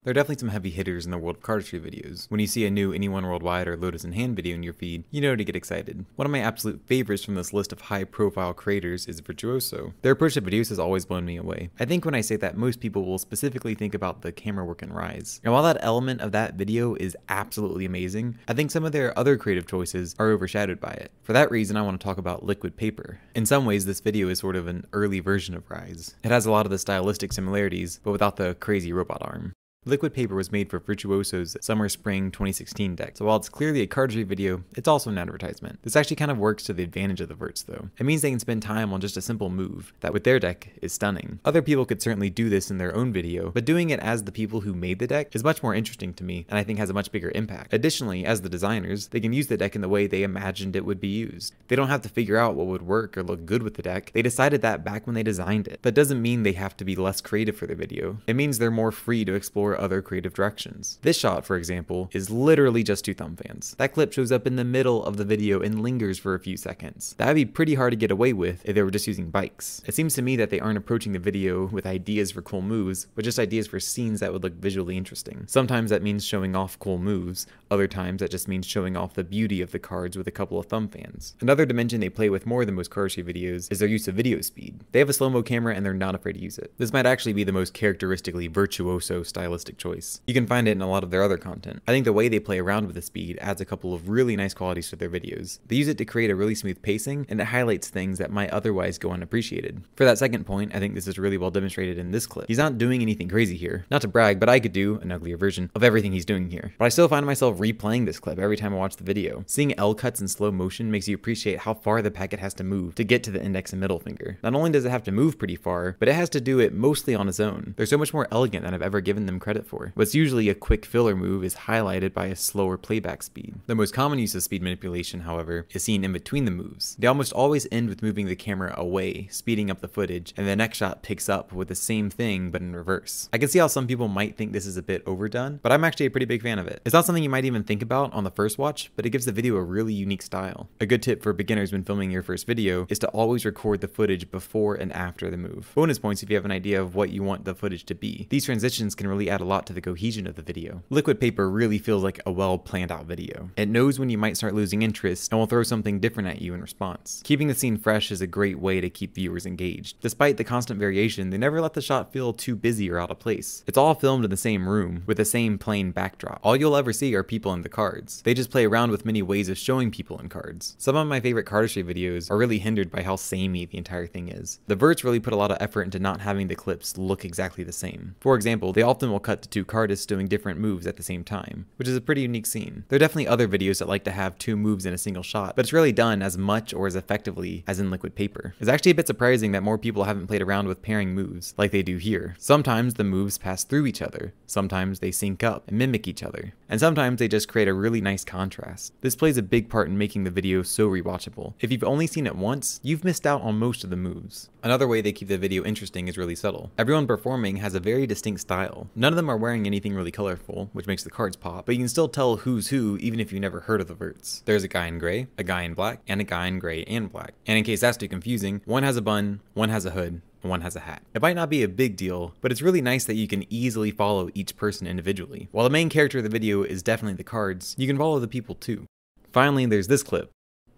There are definitely some heavy hitters in the world of cardistry videos. When you see a new Anyone Worldwide or Lotus in Hand video in your feed, you know to get excited. One of my absolute favorites from this list of high-profile creators is Virtuoso. Their approach to videos has always blown me away. I think when I say that, most people will specifically think about the camera work in Rise. And while that element of that video is absolutely amazing, I think some of their other creative choices are overshadowed by it. For that reason, I want to talk about Liquid Paper. In some ways, this video is sort of an early version of Rise. It has a lot of the stylistic similarities, but without the crazy robot arm. Liquid Paper was made for Virtuoso's Summer-Spring 2016 deck, so while it's clearly a cardistry video, it's also an advertisement. This actually kind of works to the advantage of the Virts though. It means they can spend time on just a simple move, that with their deck is stunning. Other people could certainly do this in their own video, but doing it as the people who made the deck is much more interesting to me, and I think has a much bigger impact. Additionally, as the designers, they can use the deck in the way they imagined it would be used. They don't have to figure out what would work or look good with the deck. They decided that back when they designed it. That doesn't mean they have to be less creative for their video. It means they're more free to explore other creative directions. This shot, for example, is literally just two thumb fans. That clip shows up in the middle of the video and lingers for a few seconds. That would be pretty hard to get away with if they were just using bikes. It seems to me that they aren't approaching the video with ideas for cool moves, but just ideas for scenes that would look visually interesting. Sometimes that means showing off cool moves, other times that just means showing off the beauty of the cards with a couple of thumb fans. Another dimension they play with more than most cardistry videos is their use of video speed. They have a slow-mo camera and they're not afraid to use it. This might actually be the most characteristically Virtuoso stylistic choice. You can find it in a lot of their other content. I think the way they play around with the speed adds a couple of really nice qualities to their videos. They use it to create a really smooth pacing, and it highlights things that might otherwise go unappreciated. For that second point, I think this is really well demonstrated in this clip. He's not doing anything crazy here. Not to brag, but I could do an uglier version of everything he's doing here. But I still find myself replaying this clip every time I watch the video. Seeing L cuts in slow motion makes you appreciate how far the packet has to move to get to the index and middle finger. Not only does it have to move pretty far, but it has to do it mostly on its own. They're so much more elegant than I've ever given them credit for. What's usually a quick filler move is highlighted by a slower playback speed. The most common use of speed manipulation, however, is seen in between the moves. They almost always end with moving the camera away, speeding up the footage, and the next shot picks up with the same thing but in reverse. I can see how some people might think this is a bit overdone, but I'm actually a pretty big fan of it. It's not something you might even think about on the first watch, but it gives the video a really unique style. A good tip for beginners when filming your first video is to always record the footage before and after the move. Bonus points if you have an idea of what you want the footage to be. These transitions can really add a lot to the cohesion of the video. Liquid Paper really feels like a well planned out video. It knows when you might start losing interest and will throw something different at you in response. Keeping the scene fresh is a great way to keep viewers engaged. Despite the constant variation, they never let the shot feel too busy or out of place. It's all filmed in the same room with the same plain backdrop. All you'll ever see are people in the cards. They just play around with many ways of showing people in cards. Some of my favorite cardistry videos are really hindered by how samey the entire thing is. The Virts really put a lot of effort into not having the clips look exactly the same. For example, they often will cut to two cardists doing different moves at the same time, which is a pretty unique scene. There are definitely other videos that like to have two moves in a single shot, but it's rarely done as much or as effectively as in Liquid Paper. It's actually a bit surprising that more people haven't played around with pairing moves like they do here. Sometimes the moves pass through each other, sometimes they sync up and mimic each other, and sometimes they just create a really nice contrast. This plays a big part in making the video so rewatchable. If you've only seen it once, you've missed out on most of the moves. Another way they keep the video interesting is really subtle. Everyone performing has a very distinct style. None of them are wearing anything really colorful, which makes the cards pop, but you can still tell who's who even if you've never heard of the Virts. There's a guy in gray, a guy in black, and a guy in gray and black. And in case that's too confusing, one has a bun, one has a hood, and one has a hat. It might not be a big deal, but it's really nice that you can easily follow each person individually. While the main character of the video is definitely the cards, you can follow the people too. Finally, there's this clip.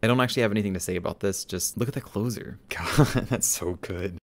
I don't actually have anything to say about this, just look at the closer. God, that's so good.